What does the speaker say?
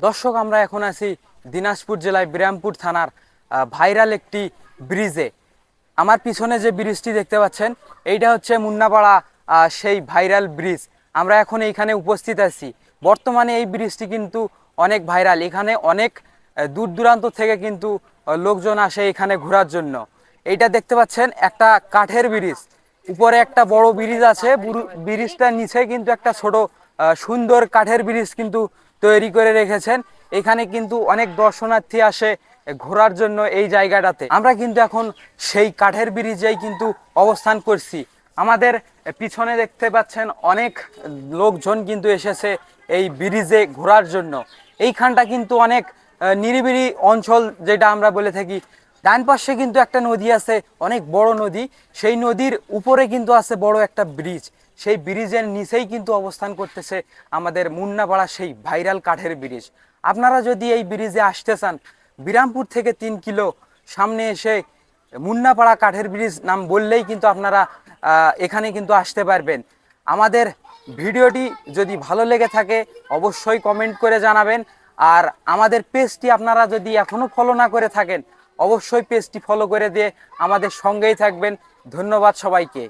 দর্শক, আমরা এখন আছি দিনাজপুর জেলায় বিরামপুর থানার ভাইরাল একটি ব্রিজে। আমার পিছনে যে ব্রিজটি দেখতে পাচ্ছেন, এইটা হচ্ছে মুন্নাপাড়া সেই ভাইরাল ব্রিজ। আমরা এখন এইখানে উপস্থিত আছি। বর্তমানে এই ব্রিজটি কিন্তু অনেক ভাইরাল। এখানে অনেক দূর দূরান্ত থেকে কিন্তু লোকজন আসে এখানে ঘোরার জন্য। এইটা দেখতে পাচ্ছেন একটা কাঠের ব্রিজ, উপরে একটা বড় ব্রিজ আছে, ব্রিজটার নিচে কিন্তু একটা ছোট সুন্দর কাঠের ব্রিজ কিন্তু তৈরি করে রেখেছেন। এখানে কিন্তু অনেক দর্শনার্থী আসে ঘোরার জন্য এই জায়গাটাতে। আমরা কিন্তু এখন সেই কাঠের ব্রিজেই কিন্তু অবস্থান করছি। আমাদের পিছনে দেখতে পাচ্ছেন অনেক লোকজন কিন্তু এসেছে এই ব্রিজে ঘোরার জন্য। এইখানটা কিন্তু অনেক নিরিবিলি অঞ্চল যেটা আমরা বলে থাকি। ডান পাশে কিন্তু একটা নদী আছে, অনেক বড় নদী। সেই নদীর উপরে কিন্তু আছে বড় একটা ব্রিজ। সেই ব্রিজের নিচেই কিন্তু অবস্থান করতেছে আমাদের মুন্নাপাড়া সেই ভাইরাল কাঠের ব্রিজ। আপনারা যদি এই ব্রিজে আসতে চান, বিরামপুর থেকে 3 কিলো সামনে এসে মুন্নাপাড়া কাঠের ব্রিজ নাম বললেই কিন্তু আপনারা এখানে কিন্তু আসতে পারবেন। আমাদের ভিডিওটি যদি ভালো লেগে থাকে অবশ্যই কমেন্ট করে জানাবেন। আর আমাদের পেজটি আপনারা যদি এখনও ফলো না করে থাকেন, অবশ্যই পেজটি ফলো করে দিয়ে আমাদের সঙ্গেই থাকবেন। ধন্যবাদ সবাইকে।